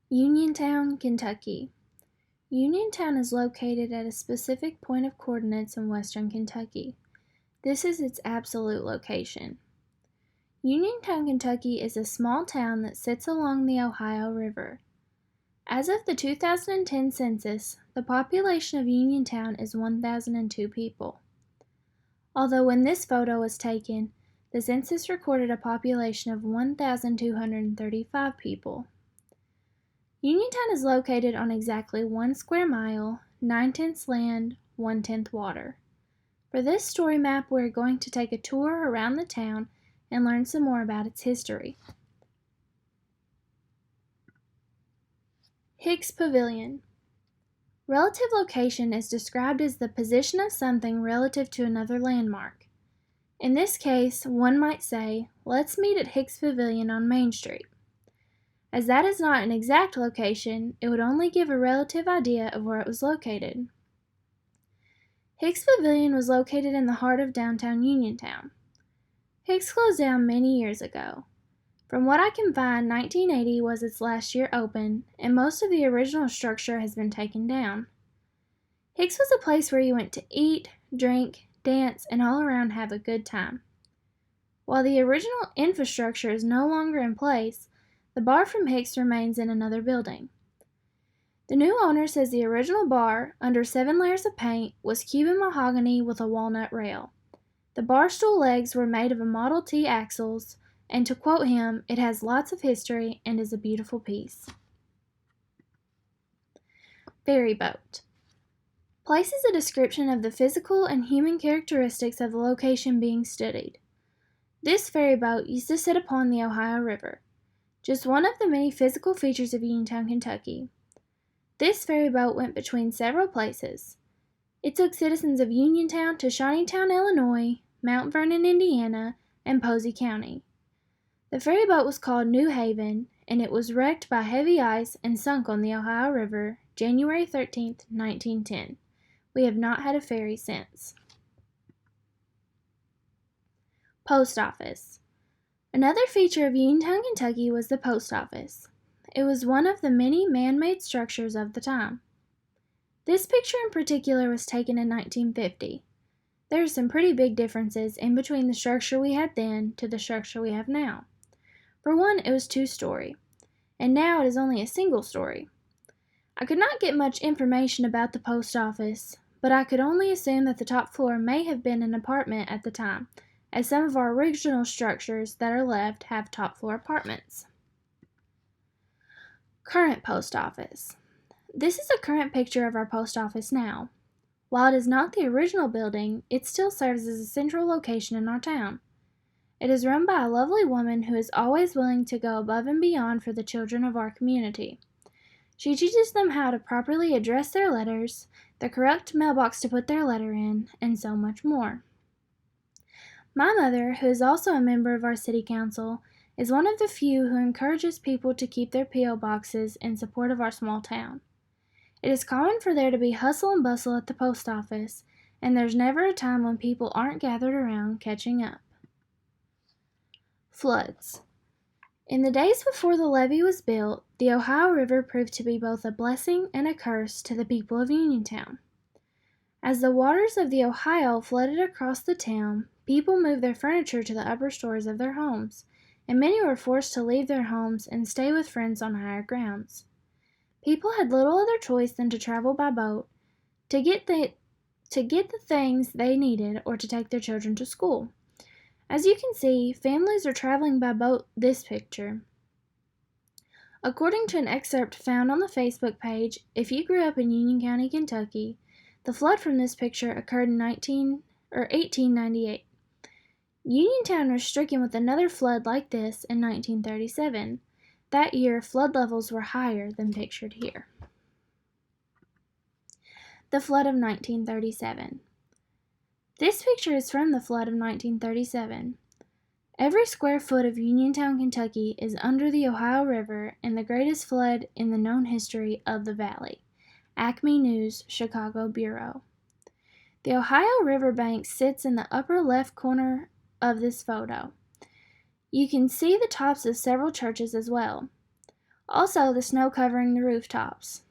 Uniontown, Kentucky. Uniontown is located at a specific point of coordinates in western Kentucky. This is its absolute location. Uniontown, Kentucky is a small town that sits along the Ohio River. As of the 2010 census, the population of Uniontown is 1,002 people. Although when this photo was taken, the census recorded a population of 1,235 people. Uniontown is located on exactly 1 square mile, 9/10 land, 1/10 water. For this story map, we're going to take a tour around the town and learn some more about its history. Hicks Pavilion. Relative location is described as the position of something relative to another landmark. In this case, one might say, let's meet at Hicks Pavilion on Main Street. As that is not an exact location, it would only give a relative idea of where it was located. Hicks Pavilion was located in the heart of downtown Uniontown. Hicks closed down many years ago. From what I can find, 1980 was its last year open, and most of the original structure has been taken down. Hicks was a place where you went to eat, drink, dance, and all around have a good time. While the original infrastructure is no longer in place, the bar from Hicks remains in another building. The new owner says the original bar, under 7 layers of paint, was Cuban mahogany with a walnut rail. The bar stool legs were made of a Model T axles, and to quote him, it has lots of history and is a beautiful piece. Ferry boat. Places a description of the physical and human characteristics of the location being studied. This ferry boat used to sit upon the Ohio River, just one of the many physical features of Uniontown, Kentucky. This ferry boat went between several places. It took citizens of Uniontown to Shawneetown, Illinois, Mount Vernon, Indiana, and Posey County. The ferry boat was called New Haven, and it was wrecked by heavy ice and sunk on the Ohio River January 13, 1910. We have not had a ferry since. Post office. Another feature of Uniontown, Kentucky was the post office. It was one of the many man-made structures of the time. This picture in particular was taken in 1950. There are some pretty big differences in between the structure we had then to the structure we have now. For one, it was 2-story, and now it is only a single story. I could not get much information about the post office, but I could only assume that the top floor may have been an apartment at the time, as some of our original structures that are left have top floor apartments. Current post office. This is a current picture of our post office now. While it is not the original building, it still serves as a central location in our town. It is run by a lovely woman who is always willing to go above and beyond for the children of our community. She teaches them how to properly address their letters, the correct mailbox to put their letter in, and so much more. My mother, who is also a member of our city council, is one of the few who encourages people to keep their P.O. boxes in support of our small town. It is common for there to be hustle and bustle at the post office, and there's never a time when people aren't gathered around catching up. Floods. In the days before the levee was built, the Ohio River proved to be both a blessing and a curse to the people of Uniontown. As the waters of the Ohio flooded across the town, people moved their furniture to the upper stories of their homes, and many were forced to leave their homes and stay with friends on higher grounds. People had little other choice than to travel by boat to get the things they needed or to take their children to school. As you can see, families are traveling by boat this picture. According to an excerpt found on the Facebook page, if you grew up in Union County, Kentucky, the flood from this picture occurred in 1898. Uniontown was stricken with another flood like this in 1937. That year, flood levels were higher than pictured here. The flood of 1937. This picture is from the flood of 1937. Every square foot of Uniontown, Kentucky is under the Ohio River in the greatest flood in the known history of the valley. Acme News, Chicago Bureau. The Ohio River bank sits in the upper left corner of this photo. You can see the tops of several churches as well. Also, the snow covering the rooftops.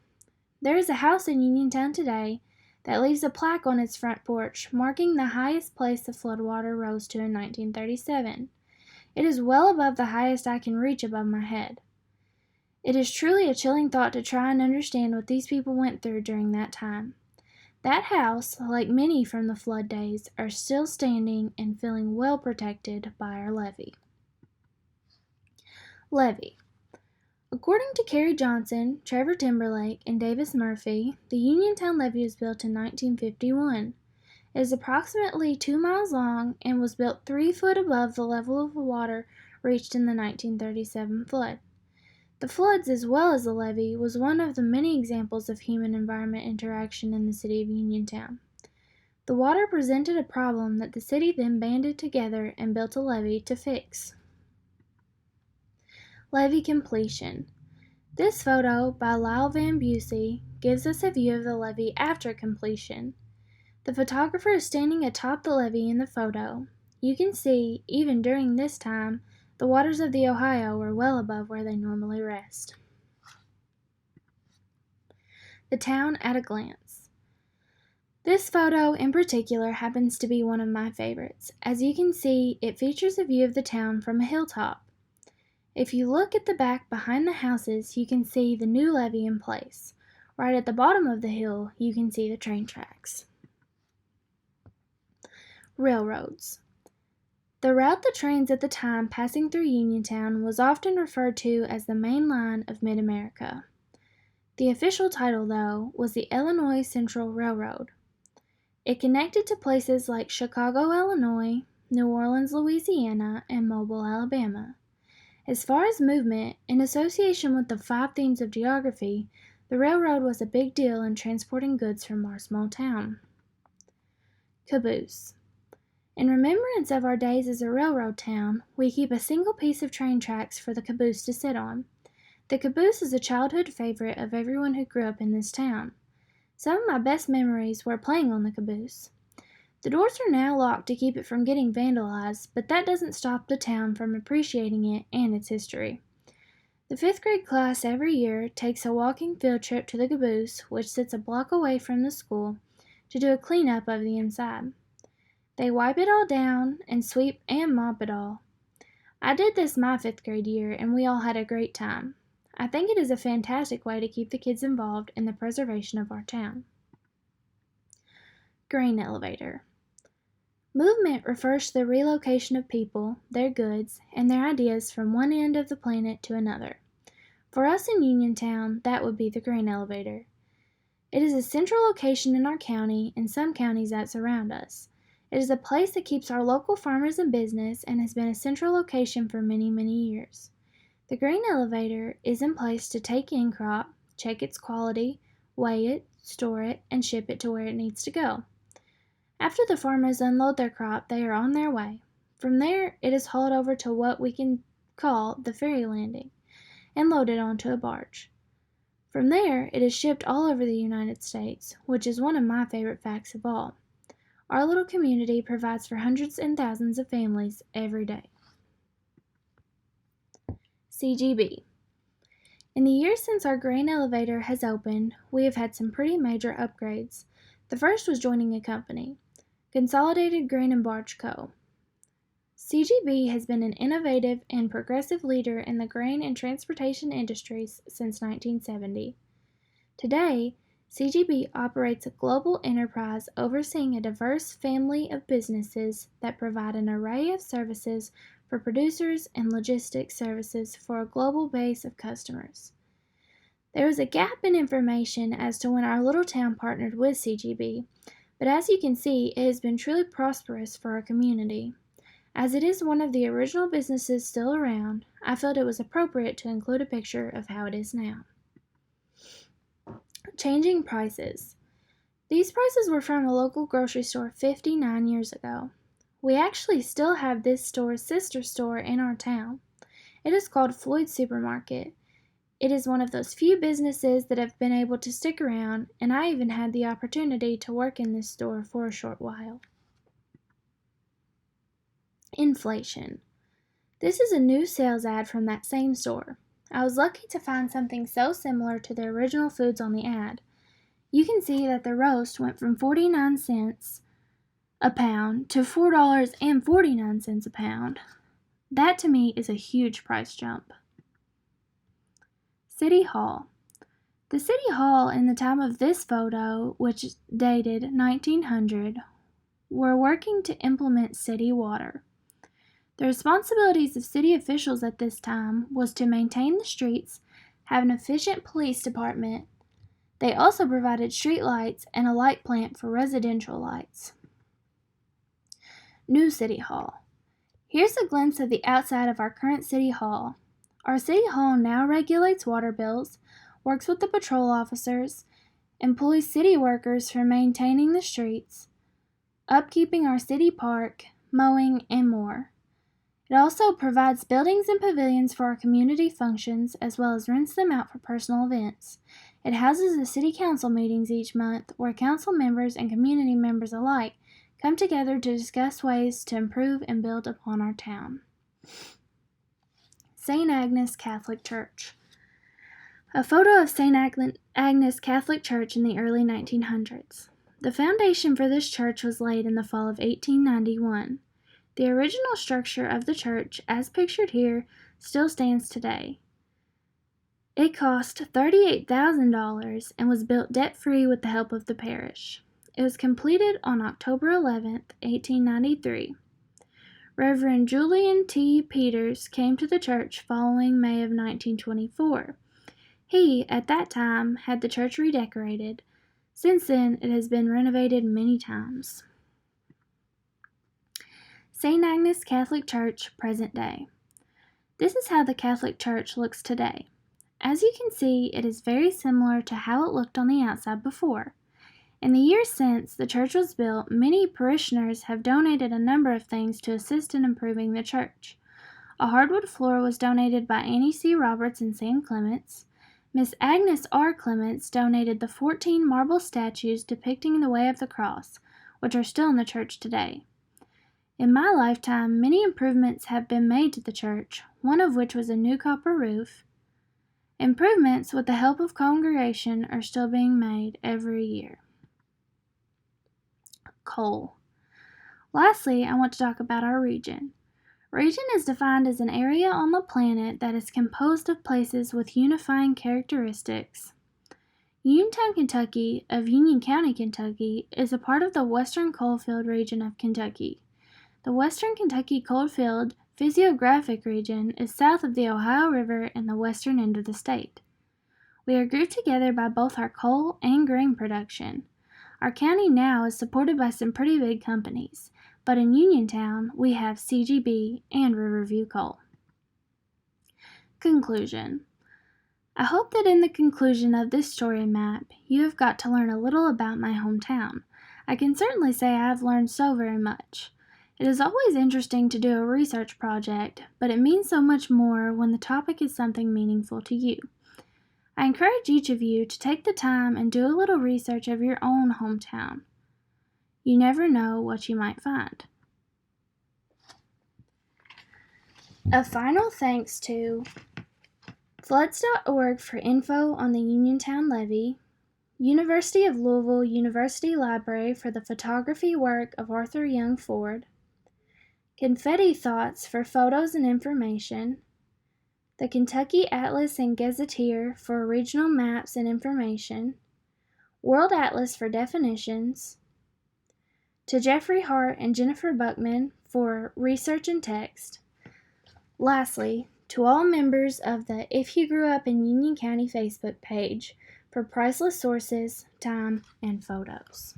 There is a house in Uniontown today that leaves a plaque on its front porch marking the highest place the floodwater rose to in 1937. It is well above the highest I can reach above my head. It is truly a chilling thought to try and understand what these people went through during that time. That house, like many from the flood days, are still standing and feeling well protected by our levee. Levee. According to Carrie Johnson, Trevor Timberlake, and Davis Murphy, the Uniontown levee was built in 1951. It is approximately 2 miles long and was built 3 foot above the level of the water reached in the 1937 flood. The floods, as well as the levee, was one of the many examples of human-environment interaction in the city of Uniontown. The water presented a problem that the city then banded together and built a levee to fix. Levee completion. This photo by Lyle Van Busey gives us a view of the levee after completion. The photographer is standing atop the levee in the photo. You can see, even during this time, the waters of the Ohio were well above where they normally rest. The town at a glance. This photo in particular happens to be one of my favorites. As you can see, it features a view of the town from a hilltop. If you look at the back behind the houses, you can see the new levee in place. Right at the bottom of the hill, you can see the train tracks. Railroads. The route the trains at the time passing through Uniontown was often referred to as the Main Line of Mid-America. The official title, though, was the Illinois Central Railroad. It connected to places like Chicago, Illinois, New Orleans, Louisiana, and Mobile, Alabama. As far as movement, in association with the 5 themes of geography, the railroad was a big deal in transporting goods from our small town. Caboose. In remembrance of our days as a railroad town, we keep a single piece of train tracks for the caboose to sit on. The caboose is a childhood favorite of everyone who grew up in this town. Some of my best memories were playing on the caboose. The doors are now locked to keep it from getting vandalized, but that doesn't stop the town from appreciating it and its history. The 5th grade class every year takes a walking field trip to the caboose, which sits a block away from the school, to do a cleanup of the inside. They wipe it all down and sweep and mop it all. I did this my 5th grade year, and we all had a great time. I think it is a fantastic way to keep the kids involved in the preservation of our town. Grain elevator. Movement refers to the relocation of people, their goods, and their ideas from one end of the planet to another. For us in Uniontown, that would be the grain elevator. It is a central location in our county and some counties that surround us. It is a place that keeps our local farmers in business and has been a central location for many, many years. The grain elevator is in place to take in crop, check its quality, weigh it, store it, and ship it to where it needs to go. After the farmers unload their crop, they are on their way. From there, it is hauled over to what we can call the ferry landing and loaded onto a barge. From there, it is shipped all over the United States, which is one of my favorite facts of all. Our little community provides for hundreds and thousands of families every day. CGB. In the years since our grain elevator has opened, we have had some pretty major upgrades. The first was joining a company, Consolidated Grain and Barge Co. CGB has been an innovative and progressive leader in the grain and transportation industries since 1970. Today, CGB operates a global enterprise overseeing a diverse family of businesses that provide an array of services for producers and logistics services for a global base of customers. There was a gap in information as to when our little town partnered with CGB, but as you can see, it has been truly prosperous for our community. As it is one of the original businesses still around, I felt it was appropriate to include a picture of how it is now. Changing prices. These prices were from a local grocery store 59 years ago. We actually still have this store's sister store in our town. It is called Floyd's Supermarket. It is one of those few businesses that have been able to stick around, and I even had the opportunity to work in this store for a short while. Inflation. This is a new sales ad from that same store. I was lucky to find something so similar to the original foods on the ad. You can see that the roast went from 49 cents a pound to $4.49 a pound. That to me is a huge price jump. City Hall. The City Hall in the time of this photo, which is dated 1900, were working to implement city water. The responsibilities of city officials at this time was to maintain the streets, have an efficient police department. They also provided street lights and a light plant for residential lights. New City Hall. Here's a glimpse of the outside of our current City Hall. Our City Hall now regulates water bills, works with the patrol officers, employs city workers for maintaining the streets, upkeeping our city park, mowing, and more. It also provides buildings and pavilions for our community functions, as well as rents them out for personal events. It houses the city council meetings each month, where council members and community members alike come together to discuss ways to improve and build upon our town. St. Agnes Catholic Church. A photo of St. Agnes Catholic Church in the early 1900s. The foundation for this church was laid in the fall of 1891. The original structure of the church, as pictured here, still stands today. It cost $38,000 and was built debt-free with the help of the parish. It was completed on October 11, 1893. Reverend Julian T. Peters came to the church following May of 1924. He, at that time, had the church redecorated. Since then, it has been renovated many times. St. Agnes Catholic Church, present day. This is how the Catholic Church looks today. As you can see, it is very similar to how it looked on the outside before. In the years since the church was built, many parishioners have donated a number of things to assist in improving the church. A hardwood floor was donated by Annie C. Roberts and Sam Clements. Miss Agnes R. Clements donated the 14 marble statues depicting the Way of the Cross, which are still in the church today. In my lifetime, many improvements have been made to the church, one of which was a new copper roof. Improvements, with the help of congregation, are still being made every year. Coal. Lastly, I want to talk about our region. Region is defined as an area on the planet that is composed of places with unifying characteristics. Uniontown, Kentucky, of Union County, Kentucky, is a part of the Western Coalfield region of Kentucky. The Western Kentucky Coalfield Physiographic region is south of the Ohio River in the western end of the state. We are grouped together by both our coal and grain production. Our county now is supported by some pretty big companies, but in Uniontown we have CGB and Riverview Coal. Conclusion. I hope that in the conclusion of this story map, you have got to learn a little about my hometown. I can certainly say I have learned so very much. It is always interesting to do a research project, but it means so much more when the topic is something meaningful to you. I encourage each of you to take the time and do a little research of your own hometown. You never know what you might find. A final thanks to floods.org for info on the Uniontown levee, University of Louisville University Library for the photography work of Arthur Young Ford, Confetti Thoughts for photos and information, the Kentucky Atlas and Gazetteer for regional maps and information, World Atlas for definitions, to Jeffrey Hart and Jennifer Buckman for research and text. Lastly, to all members of the If You Grew Up in Union County Facebook page for priceless sources, time, and photos.